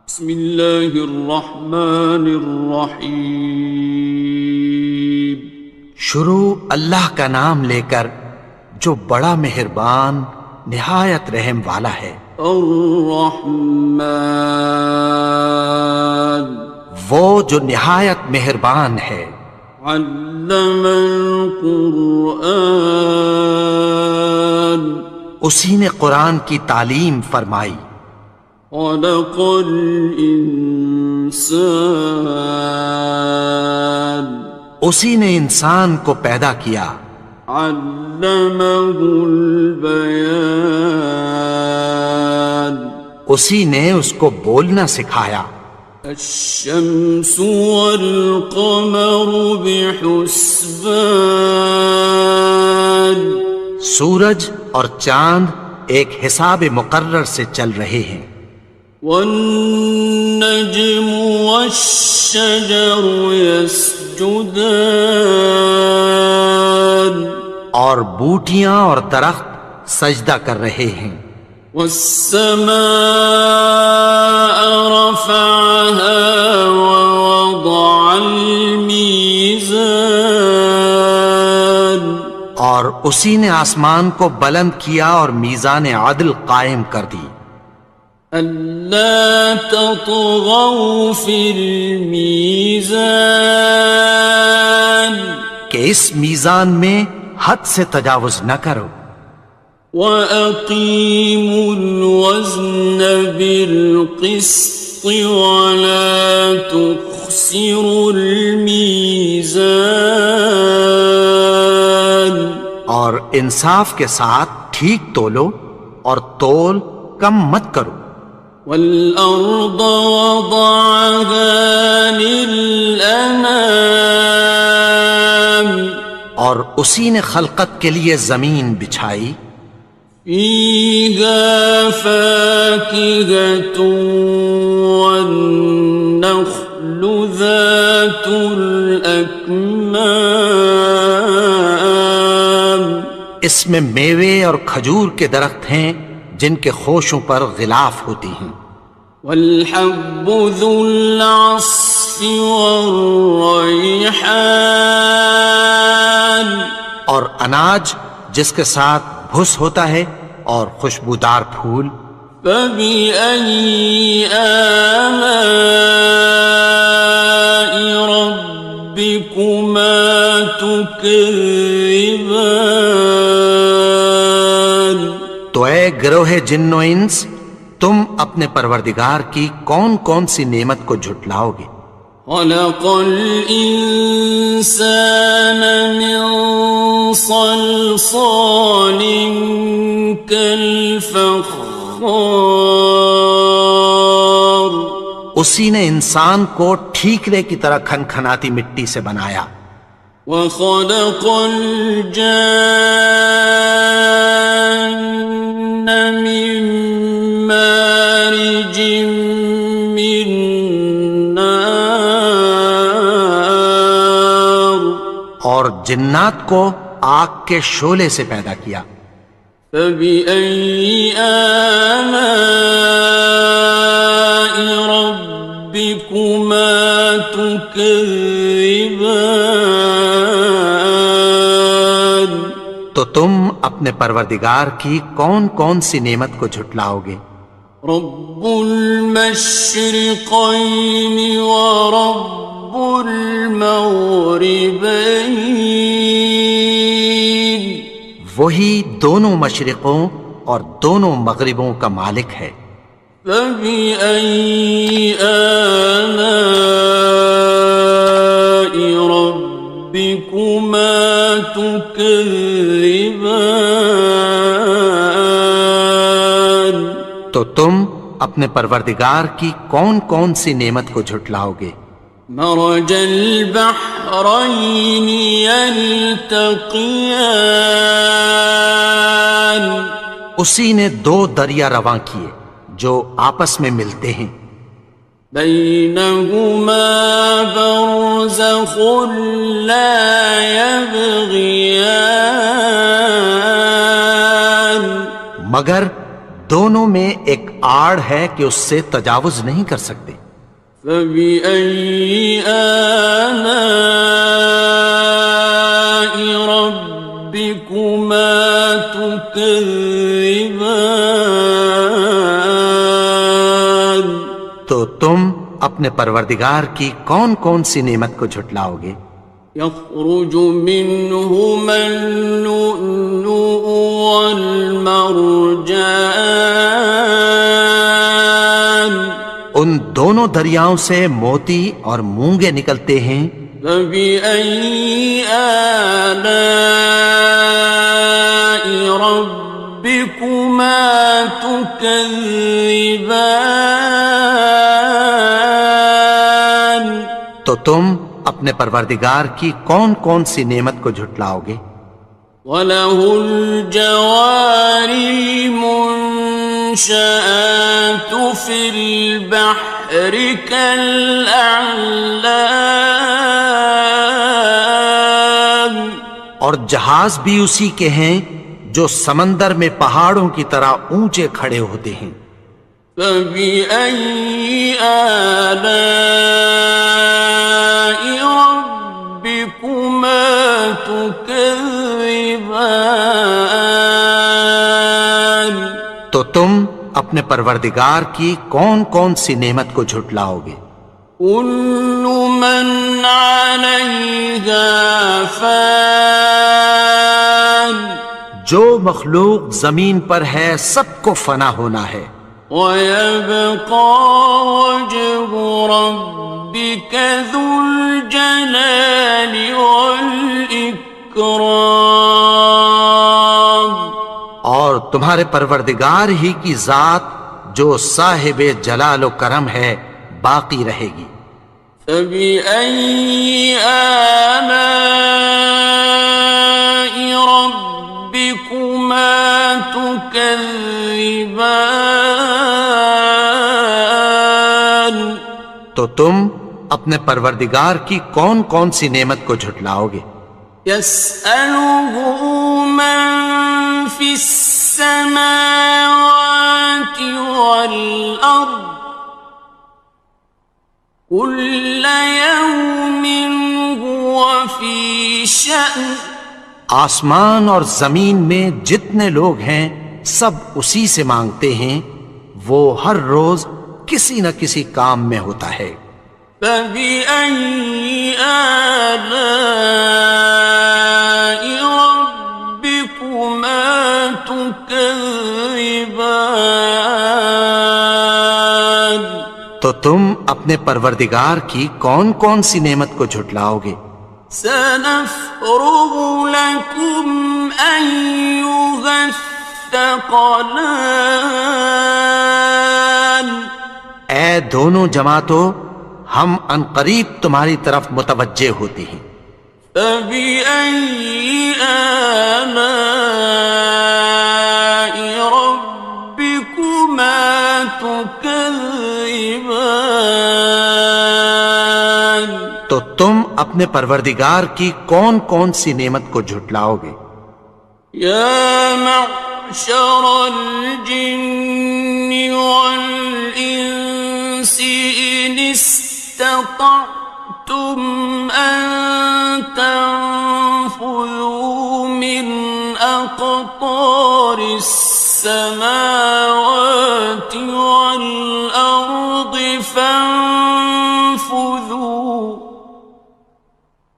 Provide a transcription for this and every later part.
بسم اللہ الرحمن الرحیم۔ شروع اللہ کا نام لے کر جو بڑا مہربان نہایت رحم والا ہے۔ الرحمن، وہ جو نہایت مہربان ہے۔ علم القرآن، اسی نے قرآن کی تعلیم فرمائی۔ خلق الانسان، اسی نے انسان کو پیدا کیا۔ علمہ البیان، اسی نے اس کو بولنا سکھایا۔ الشمس والقمر بحسبان، سورج اور چاند ایک حساب مقرر سے چل رہے ہیں۔ والنجم والشجر يسجدان، اور بوٹیاں اور درخت سجدہ کر رہے ہیں۔ والسماء رفعها ووضع الميزان، اور اسی نے آسمان کو بلند کیا اور میزان عدل قائم کر دی۔ ألا تطغوا في الميزان، کہ اس میزان میں حد سے تجاوز نہ کرو۔ وَأَقِيمُوا الْوَزْنَ بِالْقِسْطِ وَلَا تُخْسِرُوا الْمِيزَانَ، اور انصاف کے ساتھ ٹھیک تولو اور تول کم مت کرو۔ وَالْأَرْضَ وَضَعَهَا لِلْأَنَامِ، اور اسی نے خلقت کے لیے زمین بچھائی۔ فِيهَا فَاكِهَةٌ وَالنَّخْلُ ذَاتُ الْأَكْمَامِ، اس میں میوے اور کھجور کے درخت ہیں جن کے خوشوں پر غلاف ہوتی ہیں۔ وَالْحَبُّ ذُو الْعَصْفِ وَالرَّيْحَانِ، اور اناج جس کے ساتھ بھس ہوتا ہے اور خوشبودار پھول۔ فَبِأَيِّ آلَاءِ رَبِّكُمَا تُكَذِّبَانِ، تو اے گروہ جن و انس، تم اپنے پروردگار کی کون کون سی نعمت کو جھٹلاؤ گے؟ خَلَقَ الْإِنسَانَ مِنْ صَلْصَالٍ كَالْفَخَّارِ، اسی نے انسان کو ٹھیکرے کی طرح کھنکھناتی مٹی سے بنایا۔ وَخَلَقَ الْجَانَّ مِن مَّارِجٍ مِّن نَّارٍ، اور جنات کو آگ کے شعلے سے پیدا کیا۔ فَبِأَيِّ آلَاءِ رَبِّكُمَا تُكَذِّبَانِ، تو تم اپنے پروردگار کی کون کون سی نعمت کو جھٹلاؤ گے؟ رب المشرقین ورب المغربین، وہی دونوں مشرقوں اور دونوں مغربوں کا مالک ہے۔ فَبِأَيِّ آلَاءِ رَبِّكُمَا تُكَذِّبَانِ، تو تم اپنے پروردگار کی کون کون سی نعمت کو جھٹلاؤ گے؟ مرج البحرین یلتقیان، اسی نے دو دریا رواں کیے جو آپس میں ملتے ہیں۔ بینہما برزخ لا یبغیان، مگر دونوں میں ایک آڑ ہے کہ اس سے تجاوز نہیں کر سکتے۔ فبأي آلاء ربكما تكذبان؟ تو تم اپنے پروردگار کی کون کون سی نعمت کو جھٹلاؤ گے؟ يخرج منهما اللؤلؤ والمرجان، ان دونوں دریاؤں سے موتی اور مونگے نکلتے ہیں۔ فبأي آلاء ربكما تكذبان؟ تو تم اپنے پروردگار کی کون کون سی نعمت کو جھٹلاؤ گے؟ وَلَهُ الْجَوَارِ الْمُنشَآتُ فِي الْبَحْرِ كَالْأَعْلَامِ، اور جہاز بھی اسی کے ہیں جو سمندر میں پہاڑوں کی طرح اونچے کھڑے ہوتے ہیں۔ فَبِأَيِّ آلَاءِ رَبِّكُمَا تُكَذِّبَانِ؟ تو تم اپنے پروردگار کی کون کون سی نعمت کو جھٹلاؤ گے؟ كُلُّ مَنْ عَلَيْهَا فَانٍ، جو مخلوق زمین پر ہے سب کو فنا ہونا ہے۔ وَيَبْقَى وَجْهُ رَبِّكَ ذُو الْجَلَالِ وَالْإِكْرَامِ، اور تمہارے پروردگار ہی کی ذات جو صاحب جلال و کرم ہے باقی رہے گی۔ فَبِأَيِّ آلَاءِ رَبِّكُمَا تُكَذِّبَانِ؟ تو تم اپنے پروردگار کی کون کون سی نعمت کو جھٹلاؤ گے؟ يَسْأَلُهُ مَن فِي السَّمَاوَاتِ وَالْأَرْضِ كُلَّ يَوْمٍ هُوَ فِي شَأْنٍ، آسمان اور زمین میں جتنے لوگ ہیں سب اسی سے مانگتے ہیں، وہ ہر روز کسی نہ کسی کام میں ہوتا ہے۔ فَبِأَيِّ آلَاءِ رَبِّكُمَا تُكَذِّبَانِ؟ تو تم اپنے پروردگار کی کون کون سی نعمت کو جھٹلاؤ گے؟ سَنَفْرُغُ لَكُمْ أَيُّهَ الثَّقَلَانِ، اے دونوں جماعتوں ہم عنقریب تمہاری طرف متوجہ ہوتے ہیں۔ فَبِأَيِّ آلَاءِ رَبِّكُمَا تُكَذِّبَانِ؟ تو تم اپنے پروردگار کی کون کون سی نعمت کو جھٹلاؤ گے؟ يَا مَعْشَرَ الْجِنِّ وَالْإِنسِ إِنِ اسْتَطَعْتُمْ أَن تَنفُذُوا مِنْ أَقْطَارِ السَّمَاوَاتِ وَالْأَرْضِ فَانفُذُوا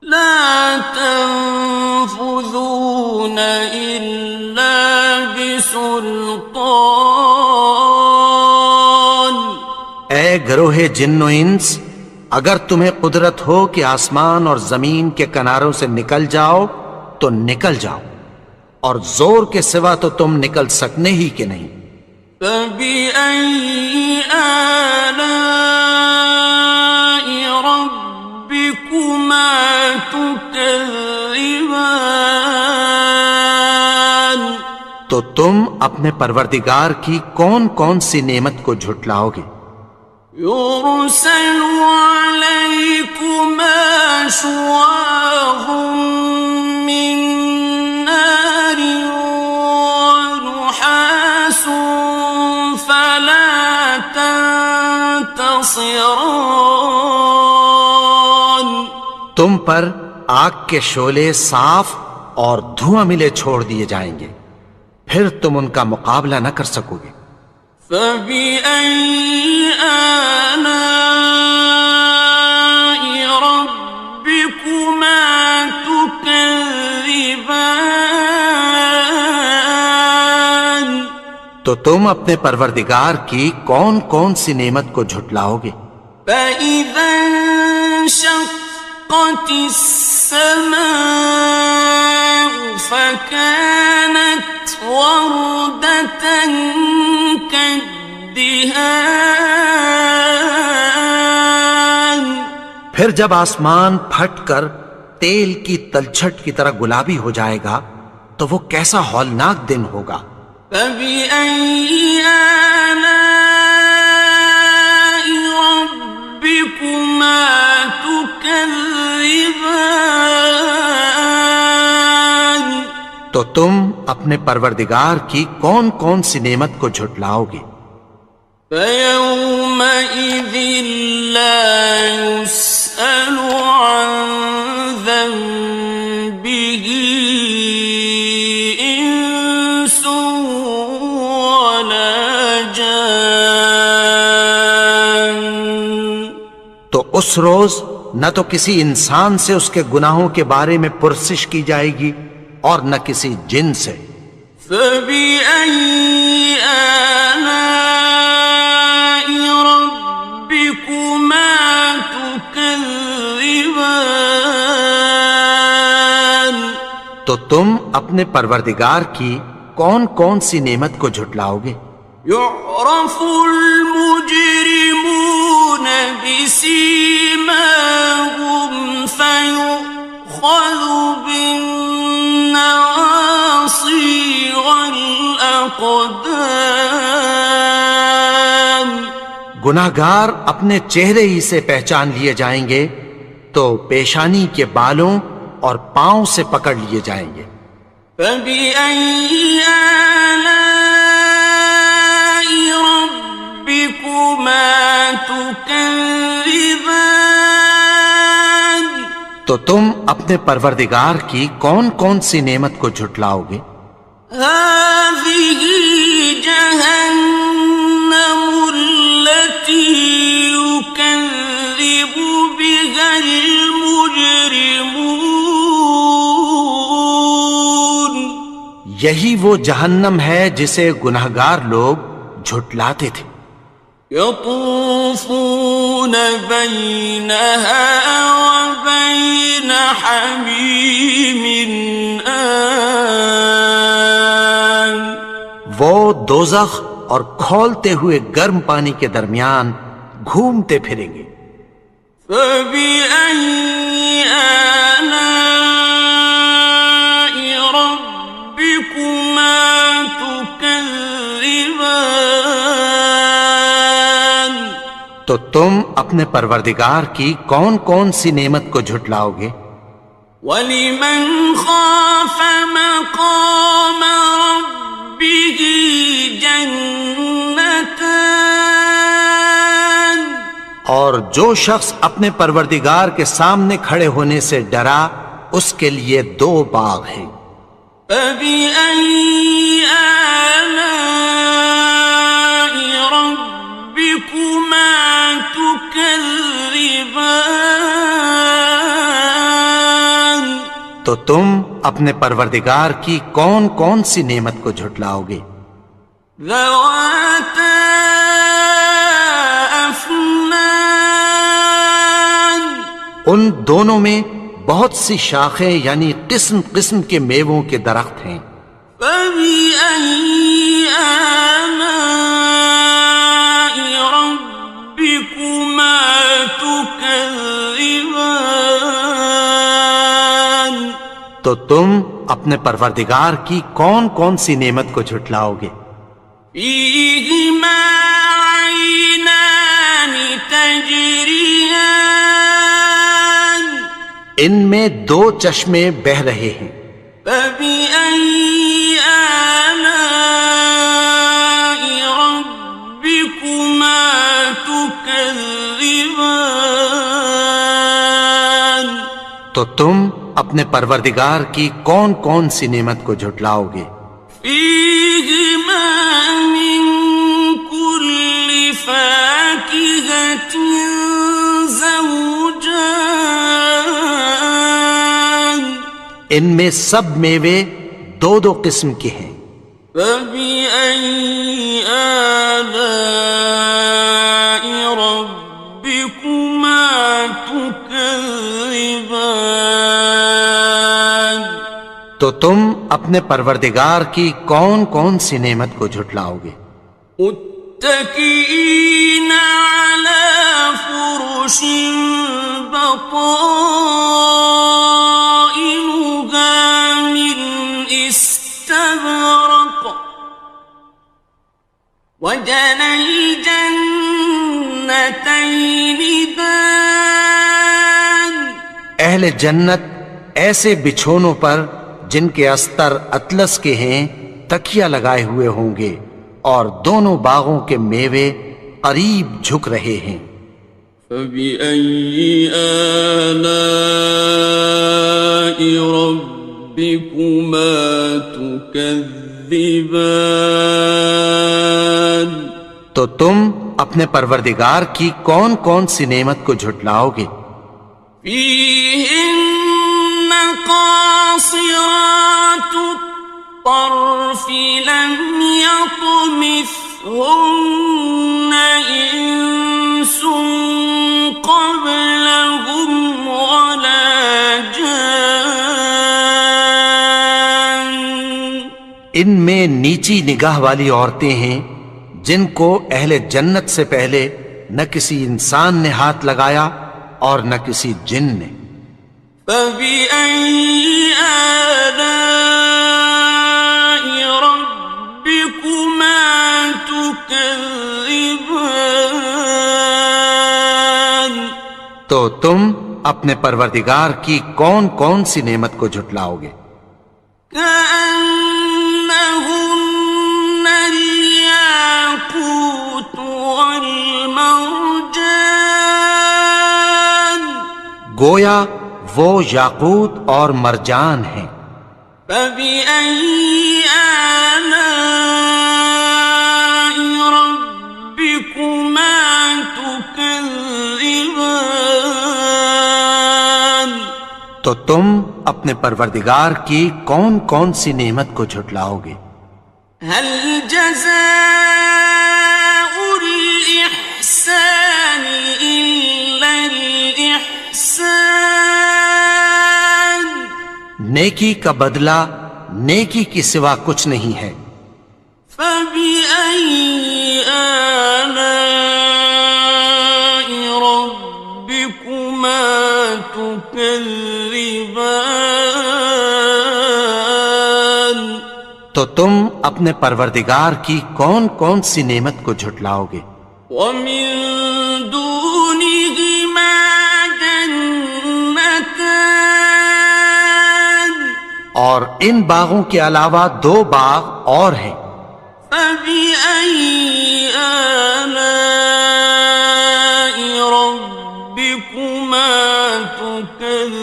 لَا تَنفُذُونَ إِلَّا بِسُلْطَانٍ۔ اے گروہ جن و انس، اگر تمہیں قدرت ہو کہ آسمان اور زمین کے کناروں سے نکل جاؤ تو نکل جاؤ، اور زور کے سوا تو تم نکل سکنے ہی کہ نہیں۔ فَبِأَيِّ آلَاءِ رَبِّكُمَا تُكَذِّبَانِ؟ تو تم اپنے پروردگار کی کون کون سی نعمت کو جھٹلاؤ گے؟ يُرْسَلُ عَلَيْكُمَا شُوَاظٌ مِّن نَّارٍ وَنُحَاسٌ ينتصران. تم پر آگ کے شعلے صاف اور دھواں ملے چھوڑ دیے جائیں گے، پھر تم ان کا مقابلہ نہ کر سکو گے۔ فبأي آلاء ربكما تكذبان. تو تم اپنے پروردگار کی کون کون سی نعمت کو جھٹلاؤ گے؟ فإذا انشقت السماء فكانت وردة كالدهان. پھر جب آسمان پھٹ کر تیل کی تلچھٹ کی طرح گلابی ہو جائے گا تو وہ کیسا ہولناک دن ہوگا۔ فبأي آلاء ربكما تكذبان. تو تم اپنے پروردگار کی کون کون سی نعمت کو جھٹلاؤ گے؟ فيومئذ لا يسأل عن ذنبه إنس ولا جان. تو اس روز نہ تو کسی انسان سے اس کے گناہوں کے بارے میں پرسش کی جائے گی اور نہ کسی جن سے۔ فبأي آلاء ربكما تكذبان. تو تم اپنے پروردگار کی کون کون سی نعمت کو جھٹلاؤ گے؟ يعرف المجرمون بسيماهم فيؤخذ بالنواصي والأقدام. گناہگار اپنے چہرے ہی سے پہچان لیے جائیں گے تو پیشانی کے بالوں اور پاؤں سے پکڑ لیے جائیں گے۔ فبأي آلاء ربكما تكذبان. تو تم اپنے پروردگار کی کون کون سی نعمت کو جھٹلاؤ گے؟ هذه جهنم التي يكذب بها المجرمون. یہی وہ جہنم ہے جسے گناہگار لوگ جھٹلاتے تھے۔ يطوفون بينها وبين حميم آن. وہ دوزخ اور کھولتے ہوئے گرم پانی کے درمیان گھومتے پھریں گے۔ فبأي آلاء ربكما تكذبان. تو تم اپنے پروردگار کی کون کون سی نعمت کو جھٹلاؤ گے؟ وَلِمَنْ خَافَ مَقَامَ رَبِّهِ جَنَّتَانِ. اور جو شخص اپنے پروردگار کے سامنے کھڑے ہونے سے ڈرا اس کے لیے دو باغ ہیں۔ فَبِأَيِّ آلَاءِ رَبِّكُمَا تُكَذِّبَانِ. تو تم اپنے پروردگار کی کون کون سی نعمت کو جھٹلاؤ گے؟ ذَوَاتَا أَفْنَانٍ. ان دونوں میں بہت سی شاخیں یعنی قسم قسم کے میووں کے درخت ہیں۔ فَبِأَيِّ آلَاءِ رَبِّكُمَا تُكَذِّبَانِ. تو تم اپنے پروردگار کی کون کون سی نعمت کو جھٹلاؤ گے؟ فِيهِمَا عَيْنَانِ تَجْرِيَانِ. ان میں دو چشمے بہہ رہے ہیں۔ فَبِأَيِّ آلَاءِ رَبِّكُمَا تُكَذِّبَانِ. تكذبان تو تم اپنے پروردگار کی کون کون سی نعمت کو جھٹلاؤ گے؟ فيهما من كل فاكهة زوجان ان میں سب میوے دو دو قسم کے ہیں۔ فبأي آلاء ربكما تكذبان تو تم اپنے پروردگار کی کون کون سی نعمت کو جھٹلاؤ گے؟ متكئين على فرش بطائنها من استبرق وجنى الجنتين دان اہل جنت ایسے بچھونوں پر جن کے استر اطلس کے ہیں تکیہ لگائے ہوئے ہوں گے، اور دونوں باغوں کے میوے قریب جھک رہے ہیں۔ فبأي آلاء ربكما تكذبان تو تم اپنے پروردگار کی کون کون سی نعمت کو جھٹلاؤ گے؟ فيهن قاصرات الطرف لم يطمثهن إنس قبلهم ولا جان ان میں نیچی نگاہ والی عورتیں ہیں جن کو اہل جنت سے پہلے نہ کسی انسان نے ہاتھ لگایا اور نہ کسی جن نے۔ فبأي آلاء ربكما تكذبان تو تم اپنے پروردگار کی کون کون سی نعمت کو جھٹلاؤ گے؟ كأنهن الياقوت والمرجان گویا وہ یاقوت اور مرجان ہیں۔ فبأي آلاء ربكما تكذبان تو تم اپنے پروردگار کی کون کون سی نعمت کو جھٹلاؤ گے؟ هل جزاء الإحسان إلا الإحسان نیکی کا بدلہ نیکی کی سوا کچھ نہیں ہے۔ فبأي آلاء ربكما تكذبان تو تم اپنے پروردگار کی کون کون سی نعمت کو جھٹلاؤ گے؟ ومن دونهما جنتان اور ان باغوں کے علاوہ دو باغ اور ہیں۔ فبأي آلاء ربكما تكذبان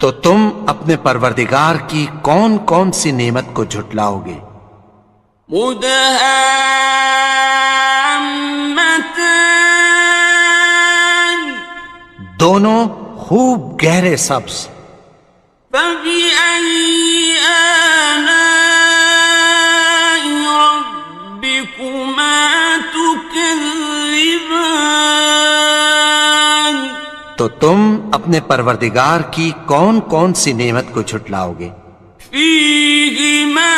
تو تم اپنے پروردگار کی کون کون سی نعمت کو جھٹلاؤ گے؟ مدهامتان دونوں خوب گہرے سبز۔ فبأي آلاء ربكما تكذبان تو تم اپنے پروردگار کی کون کون سی نعمت کو جھٹلاؤ گے؟ فيهما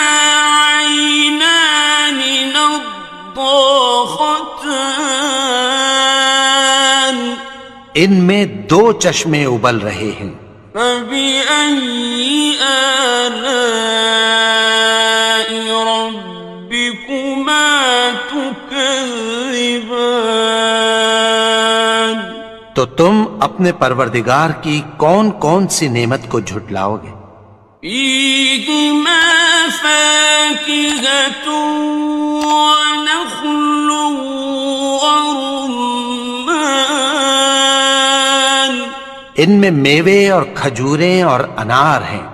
عينان نضاختان ان میں دو چشمے ابل رہے ہیں۔ فبأي آلاء ربكما تكذبان تو تم اپنے پروردگار کی کون کون سی نعمت کو جھٹلاؤ گے؟ فيهما فاكهة ونخل ورمان ان میں میوے اور کھجوریں اور انار ہیں.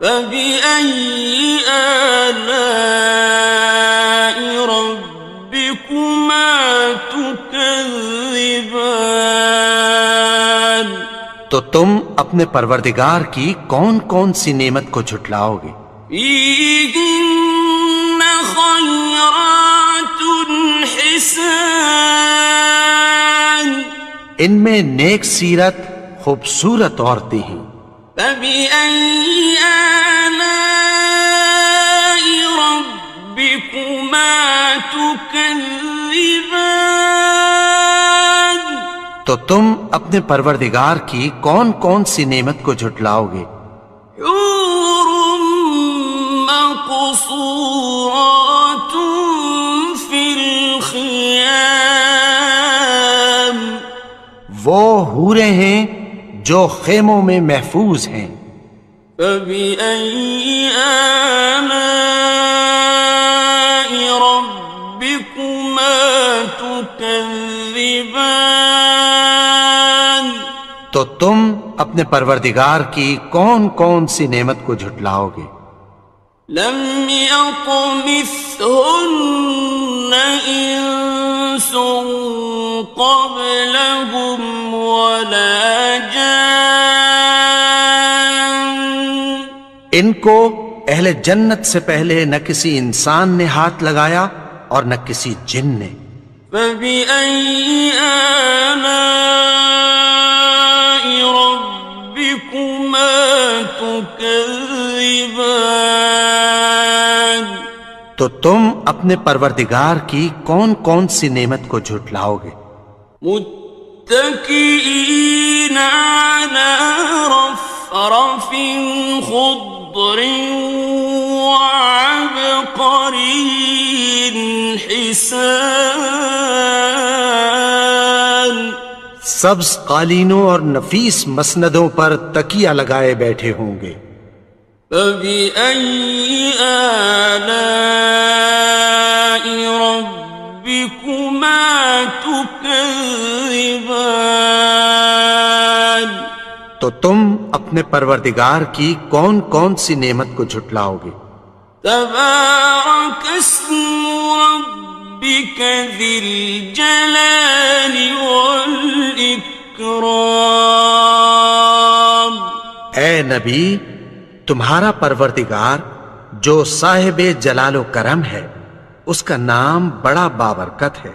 فبأي آلاء ربكما تكذبان تو تم اپنے پروردگار کی کون کون سی نعمت کو جھٹلاؤ گے؟ فيهن خيرات حسان ان میں نیک سیرت خوبصورت عورتیں ہیں. فبأي آلاء ربكما تكذبان تو تم اپنے پروردگار کی کون کون سی نعمت کو جھٹلاؤ گے؟ حور مقصورات في الخيام وہ حوریں ہیں جو خیموں میں محفوظ ہیں. فبأي آلاء ربكما تكذبان تو تم اپنے پروردگار کی کون کون سی نعمت کو جھٹلاؤ گے؟ لم يطمثهن إنس قبلهم ولا جان ان کو اہل جنت سے پہلے نہ کسی انسان نے ہاتھ لگایا اور نہ کسی جن نے. فبأي آلاء ربكما تكذبان تو تم اپنے پروردگار کی کون کون سی نعمت کو جھٹلاؤ گے؟ متكئين على رفرف خضر وعبقري حسان سبز قالینوں اور نفیس مسندوں پر تکیہ لگائے بیٹھے ہوں گے. فبأي آلاء ربكما تكذبان تو تم اپنے پروردگار کی کون کون سی نعمت کو جھٹلاؤ گے؟ تبارك اسم ربك ذي الجلال والإكرام اے نبی، تمہارا پروردگار جو صاحب جلال و کرم ہے، اس کا نام بڑا بابرکت ہے.